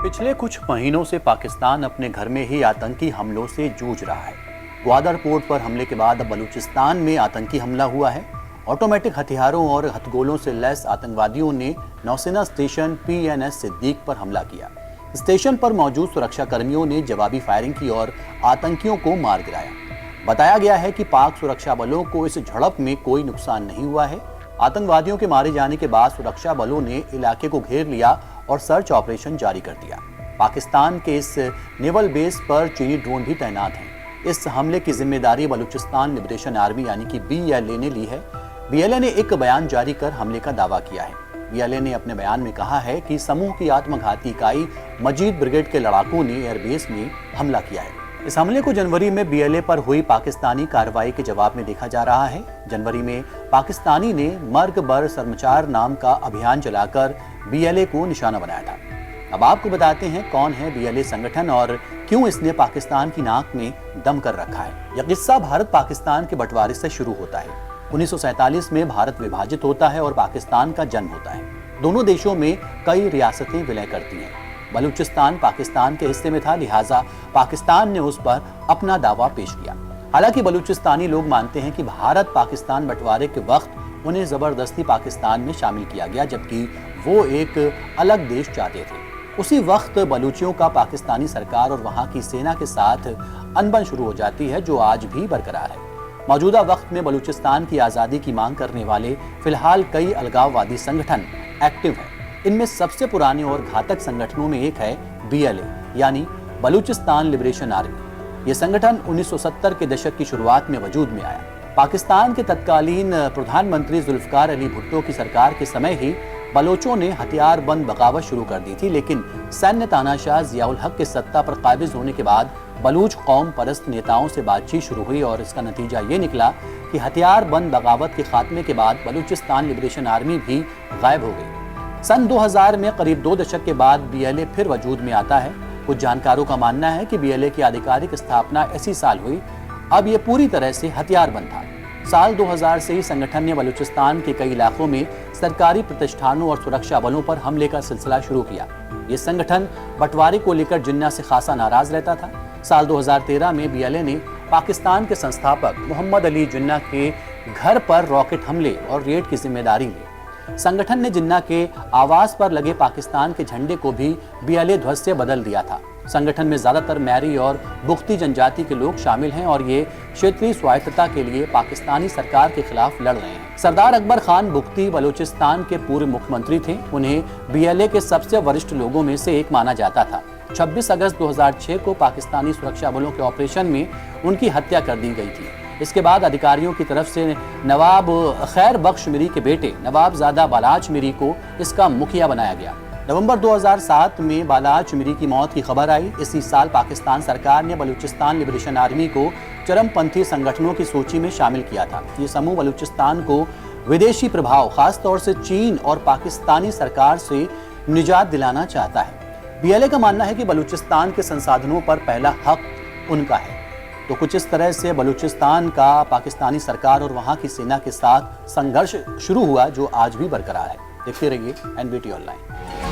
पिछले कुछ महीनों से पाकिस्तान अपने घर में ही आतंकी हमलों से जूझ रहा है। ग्वादर पोर्ट पर हमले के बाद अब बलूचिस्तान में आतंकी हमला हुआ है। ऑटोमेटिक हथियारों और हथगोलों से लैस आतंकवादियों ने नौसेना स्टेशन PNS सिद्दीक पर हमला किया। स्टेशन पर मौजूद सुरक्षा कर्मियों ने जवाबी फायरिंग की और आतंकियों को मार गिराया। बताया गया है कि पाक सुरक्षा बलों को इस झड़प में कोई नुकसान नहीं हुआ है। आतंकवादियों के मारे जाने के बाद सुरक्षा बलों ने इलाके को घेर लिया और सर्च ऑपरेशन जारी कर दिया। पाकिस्तान के इस नेवल बेस पर चीनी ड्रोन भी तैनात हैं। इस हमले की जिम्मेदारी बलूचिस्तान लिबरेशन आर्मी यानी कि BLA ने ली है। BLA ने एक बयान जारी कर हमले का दावा किया है। BLA ने अपने बयान में कहा है कि समूह की आत्मघाती इकाई मजीद ब्रिगेड के लड़ाकों ने एयरबेस में हमला किया है। इस हमले को जनवरी में BLA पर हुई पाकिस्तानी कार्रवाई के जवाब में देखा जा रहा है। जनवरी में पाकिस्तानी ने मर्ग बर सरमचार नाम का अभियान चलाकर BLA को निशाना बनाया था। अब आपको बताते हैं कौन है BLA संगठन और क्यों इसने पाकिस्तान की नाक में दम कर रखा है। यह किस्सा भारत पाकिस्तान के बंटवारे से शुरू होता है। 1947 में भारत विभाजित होता है और पाकिस्तान का जन्म होता है। दोनों देशों में कई रियासतें विलय करती हैं। बलूचिस्तान पाकिस्तान के हिस्से में था, लिहाजा पाकिस्तान ने उस पर अपना दावा पेश किया। हालांकि बलूचिस्तानी लोग मानते हैं कि भारत पाकिस्तान बंटवारे के वक्त उन्हें जबरदस्ती पाकिस्तान में शामिल किया गया, जबकि वो एक अलग देश चाहते थे। उसी वक्त बलूचियों का पाकिस्तानी सरकार और वहां की सेना के साथ अनबन शुरू हो जाती है, जो आज भी बरकरार है। मौजूदा वक्त में बलूचिस्तान की आज़ादी की मांग करने वाले फिलहाल कई अलगाववादी संगठन एक्टिव हैं। इनमें सबसे पुराने और घातक संगठनों में एक है BLA यानी बलूचिस्तान लिबरेशन आर्मी। ये संगठन 1970 के दशक की शुरुआत में वजूद में आया। पाकिस्तान के तत्कालीन प्रधानमंत्री जुल्फकार अली भुट्टो की सरकार के समय ही बलोचों ने हथियार बंद बगावत शुरू कर दी थी, लेकिन सैन्य तानाशाह जियाउल हक के सत्ता पर काबिज होने के बाद बलूच कौम परस्त नेताओं से बातचीत शुरू हुई और इसका नतीजा ये निकला कि हथियार बंद बगावत के खात्मे के बाद बलूचिस्तान लिबरेशन आर्मी भी गायब हो गई। सन 2000 में करीब 2 दशक के बाद BLA फिर वजूद में आता है। कुछ जानकारों का मानना है कि BLA की आधिकारिक स्थापना इसी साल हुई। अब ये पूरी तरह से हथियार बंद था। साल 2000 से ही संगठन ने बलूचिस्तान के कई इलाकों में सरकारी प्रतिष्ठानों और सुरक्षा बलों पर हमले का सिलसिला शुरू किया। ये संगठन बंटवारे को लेकर जिन्ना से खासा नाराज रहता था। साल 2013 में BLA ने पाकिस्तान के संस्थापक मोहम्मद अली जिन्ना के घर पर रॉकेट हमले और रेड की जिम्मेदारी ली। संगठन ने जिन्ना के आवास पर लगे पाकिस्तान के झंडे को भी BLA ध्वज से बदल दिया था। संगठन में ज्यादातर मैरी और बुख्ती जनजाति के लोग शामिल हैं और ये क्षेत्रीय स्वायत्तता के लिए पाकिस्तानी सरकार के खिलाफ लड़ रहे हैं। सरदार अकबर खान बुख्ती बलूचिस्तान के पूर्व मुख्यमंत्री थे। उन्हें BLA के सबसे वरिष्ठ लोगों में से एक माना जाता था। 26 अगस्त 2006 को पाकिस्तानी सुरक्षा बलों के ऑपरेशन में उनकी हत्या कर दी गई थी। इसके बाद अधिकारियों की तरफ से नवाब खैर बख्श मीरी के बेटे नवाबजादा बालाच मीरी को इसका मुखिया बनाया गया। नवंबर 2007 में बालाच मीरी की मौत की खबर आई। इसी साल पाकिस्तान सरकार ने बलूचिस्तान लिबरेशन आर्मी को चरमपंथी संगठनों की सूची में शामिल किया था। ये समूह बलूचिस्तान को विदेशी प्रभाव, खासतौर से चीन और पाकिस्तानी सरकार से निजात दिलाना चाहता है। BLA का मानना है कि बलूचिस्तान के संसाधनों पर पहला हक उनका है। तो कुछ इस तरह से बलूचिस्तान का पाकिस्तानी सरकार और वहां की सेना के साथ संघर्ष शुरू हुआ, जो आज भी बरकरार है। देखते रहिए NBT ऑनलाइन।